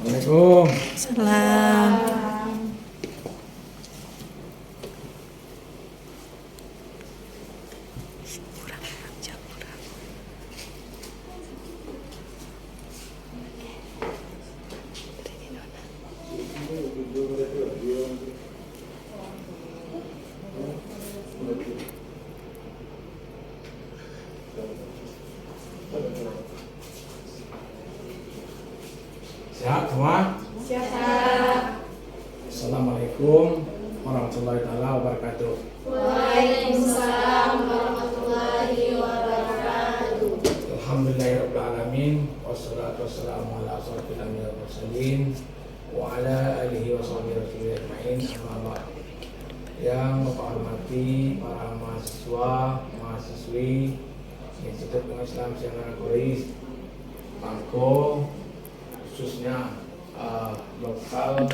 Assalamualaikum. Salam. Sehat semua? Siap. Assalamualaikum warahmatullahi wabarakatuh. Waalaikumsalam warahmatullahi wabarakatuh. Alhamdulillahirabbil alamin wassalatu wassalamu ala asyrofil anbiya'i wal mursalin wa ala alihi wa sahbihi ajma'in. Amma ba'd. Yang Bapak hormati para mahasiswa, mahasiswi Institut Islam Siangan Kuris Bangko, khususnya lokal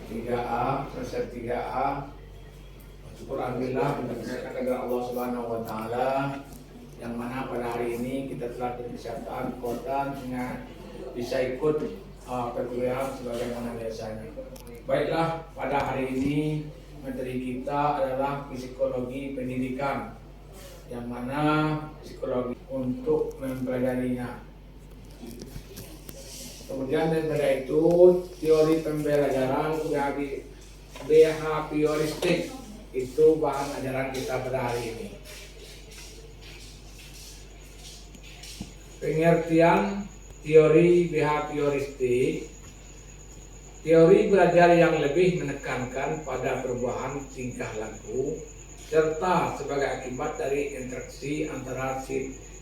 3A, semester 3A. Syukur alhamdulillah berdasarkan kepada Allah Subhanahu wa taala yang mana pada hari ini kita telah dipersiapkan kota dengan bisa ikut perkuliahan sebagaimana biasanya. Baiklah, pada hari ini materi kita adalah psikologi pendidikan, yang mana psikologi untuk mempelajarinya. Kemudian daripada itu teori pembelajaran dari behavioristik, itu bahan ajaran kita pada hari ini. Pengertian teori behavioristik: teori belajar yang lebih menekankan pada perubahan tingkah laku serta sebagai akibat dari interaksi antara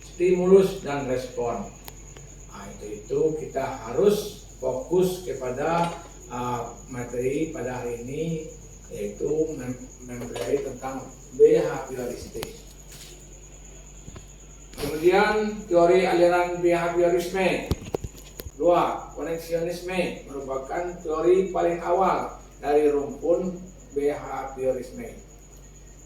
stimulus dan respon. Itu kita harus fokus kepada materi pada hari ini, yaitu mempelajari tentang behavioristik. Kemudian teori aliran behaviorisme. 2. Koneksionisme merupakan teori paling awal dari rumpun behaviorisme.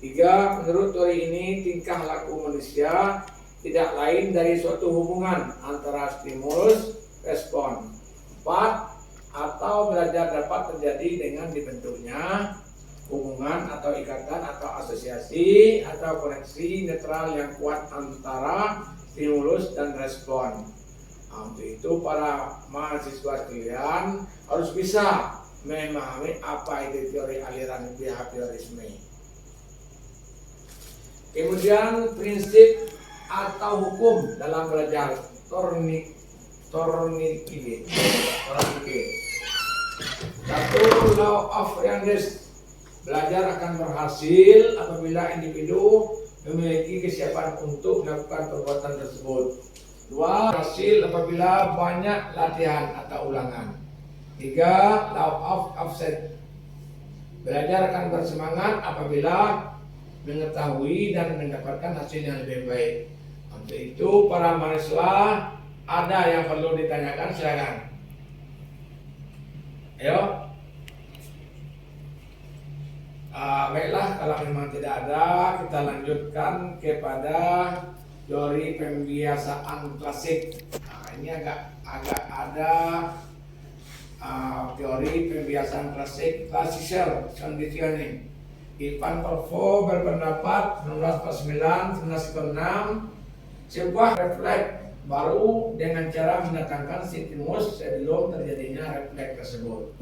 3. Menurut teori ini, tingkah laku manusia tidak lain dari suatu hubungan antara stimulus respon. 4. Atau belajar dapat terjadi dengan dibentuknya hubungan atau ikatan atau asosiasi atau koneksi netral yang kuat antara stimulus dan respon. Untuk itu para mahasiswa sekalian harus bisa memahami apa itu teori aliran behaviorisme. Kemudian prinsip atau hukum dalam belajar Tourniquet. 1. Law of Youngest. Belajar akan berhasil apabila individu memiliki kesiapan untuk melakukan perbuatan tersebut. 2. Hasil apabila banyak latihan atau ulangan. 3. Law of Offset. Belajar akan bersemangat apabila mengetahui dan mendapatkan hasil yang lebih baik. Untuk itu para mahasiswa ada yang perlu ditanyakan, silakan. Ayo. Baiklah, kalau memang tidak ada, kita lanjutkan kepada teori pembiasaan klasik. Ini agak ada teori pembiasaan klasik, classical conditioning. Ivan Polvo berpendapat 1949-1996 sebuah refleks baru dengan cara mendatangkan stimulus sebelum terjadinya refleks tersebut.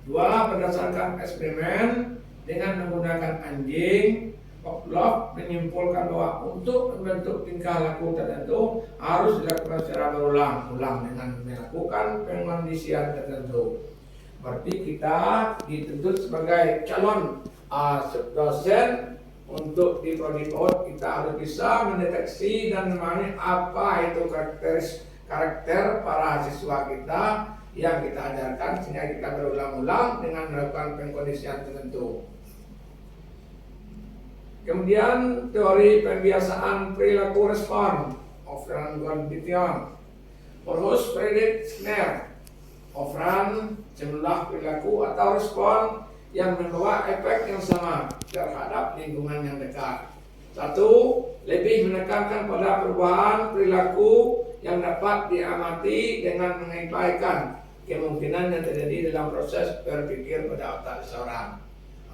2. Berdasarkan eksperimen dengan menggunakan anjing, Pavlov menyimpulkan bahwa untuk membentuk tingkah laku tertentu harus dilakukan secara berulang-ulang dengan melakukan pengkondisian tertentu. Berarti kita dituntut sebagai calon dosen untuk di prodi PAUD, kita harus bisa mendeteksi dan memahami apa itu karakter para siswa kita yang kita ajarkan, sehingga kita berulang-ulang dengan melakukan pengkondisian tertentu. Kemudian teori pembiasaan perilaku respon, Ofran Gondition, Porus Predict Snare, Ofran jumlah perilaku atau respon yang membawa efek yang sama terhadap lingkungan yang dekat. Satu, lebih menekankan pada perubahan perilaku yang dapat diamati dengan mengabaikan kemungkinan yang terjadi dalam proses berpikir pada otak seseorang.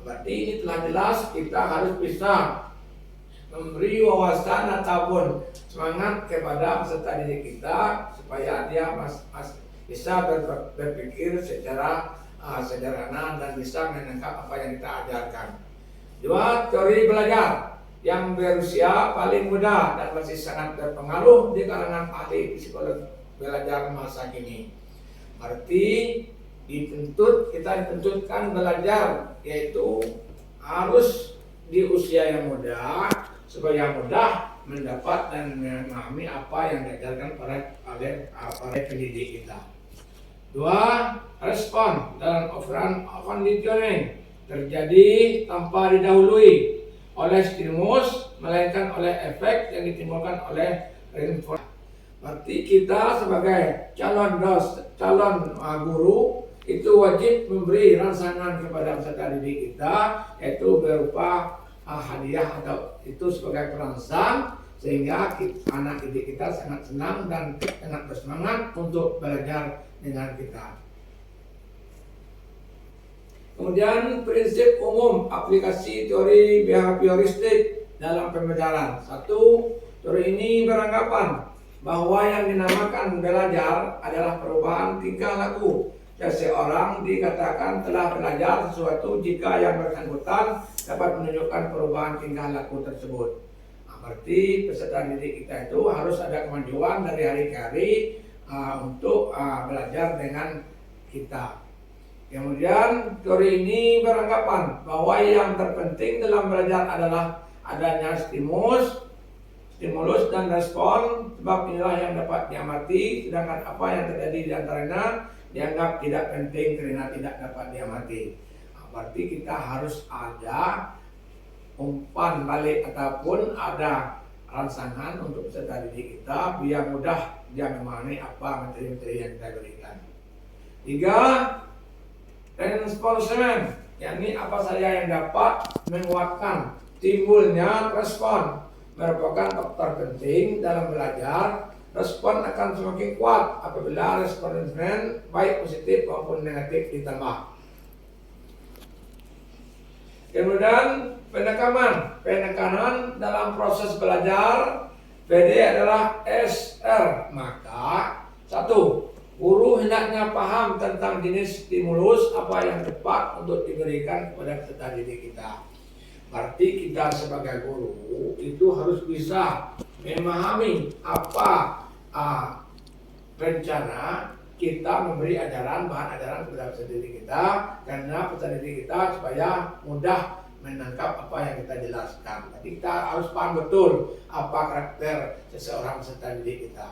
Berarti ini telah jelas kita harus bisa memberi wawasan ataupun semangat kepada peserta didik kita supaya dia bisa berpikir secara sederhana dan bisa menangkap apa yang kita ajarkan. Dua, teori belajar yang berusia paling muda dan masih sangat berpengaruh di kalangan ahli psikologi belajar masa kini. Berarti kita dituntutkan belajar, yaitu harus di usia yang muda supaya mudah mendapat dan memahami apa yang diajarkan oleh pendidik kita. Dua, respon dalam operan conditioning terjadi tanpa didahului oleh stimulus, melainkan oleh efek yang ditimbulkan oleh reinforcement. Berarti kita sebagai calon guru itu wajib memberi rangsangan kepada peserta didik kita, yaitu berupa hadiah atau itu sebagai perangsang, sehingga anak didik kita sangat senang dan sangat bersemangat untuk belajar dengan kita. Kemudian prinsip umum aplikasi teori behavioristik dalam pembelajaran. Satu, teori ini beranggapan bahwa yang dinamakan belajar adalah perubahan tingkah laku. Seseorang dikatakan telah belajar sesuatu jika yang bersangkutan dapat menunjukkan perubahan tingkah laku tersebut. Berarti peserta didik kita itu harus ada kemajuan dari hari ke hari untuk belajar dengan kita. Kemudian teori ini beranggapan bahwa yang terpenting dalam belajar adalah adanya stimulus dan respon, sebab inilah yang dapat diamati, sedangkan apa yang terjadi di antaranya dianggap tidak penting karena tidak dapat diamati. Berarti kita harus ada umpan balik ataupun ada rangsangan untuk peserta didik kita biar mudah dia memahami apa materi-materi yang kita berikan. Tiga, reinforcement, yakni apa saja yang dapat menguatkan timbulnya respon merupakan faktor penting dalam belajar. Respon akan semakin kuat apabila responden baik positif maupun negatif ditambah. Kemudian penekanan dalam proses belajar PD adalah SR. Maka satu, guru hendaknya paham tentang jenis stimulus apa yang tepat untuk diberikan kepada peserta didik kita. Berarti kita sebagai guru itu harus bisa memahami apa rencana kita memberi bahan ajaran kepada peserta didik kita, karena peserta didik kita supaya mudah menangkap apa yang kita jelaskan. Jadi kita harus paham betul apa karakter seseorang peserta didik kita.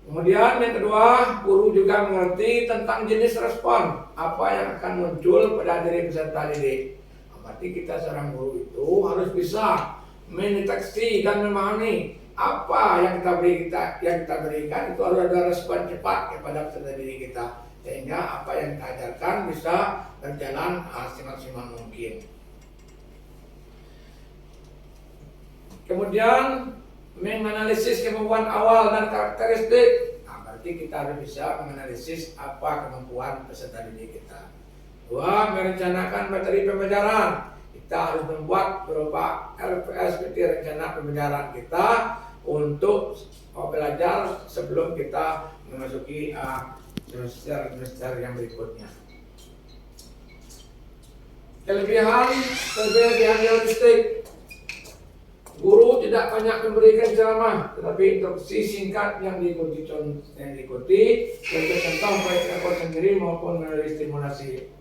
Kemudian yang kedua, guru juga mengerti tentang jenis respon apa yang akan muncul pada diri peserta didik. Berarti kita seorang guru itu harus bisa mendeteksi dan memahami apa yang kita berikan itu harus ada respon cepat kepada peserta didik kita, sehingga apa yang kita ajarkan bisa berjalan semaksimal mungkin. Kemudian menganalisis kemampuan awal dan karakteristik. Berarti kita harus bisa menganalisis apa kemampuan peserta didik kita. Dua, merencanakan materi pembelajaran. Kita harus membuat berupa RPS, rencana pembelajaran kita untuk belajar sebelum kita memasuki semester yang berikutnya. Kelebihan behavioristik. Guru tidak banyak memberikan ceramah, tetapi instruksi singkat yang diikuti untuk contoh baik rekor sendiri maupun melalui stimulasi.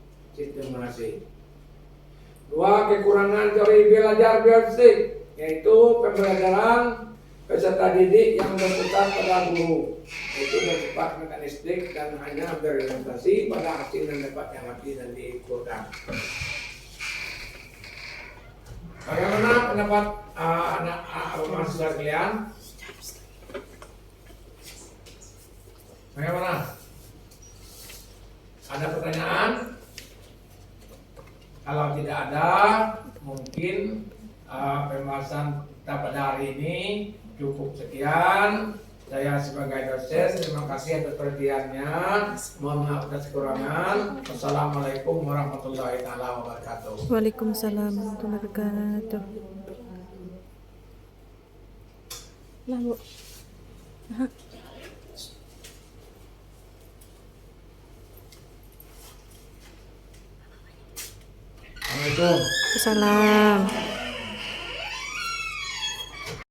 Dua, kekurangan teori belajar behavioristik, yaitu pembelajaran peserta didik yang berputar pada guru, yaitu bersifat mekanistik dan hanya berorientasi pada hasil yang dapat diamati dan diukurkan. Bagaimana pendapat anak mahasiswa sekalian? Bagaimana? Ada pertanyaan? Kalau tidak ada, mungkin pembahasan kita pada hari ini cukup sekian. Saya sebagai dosen terima kasih atas perhatiannya. Mohon maaf atas kekurangan. Wassalamualaikum warahmatullahi wabarakatuh. Waalaikumsalam warahmatullahi wabarakatuh. Lah, Bu. Assalamualaikum. Salam.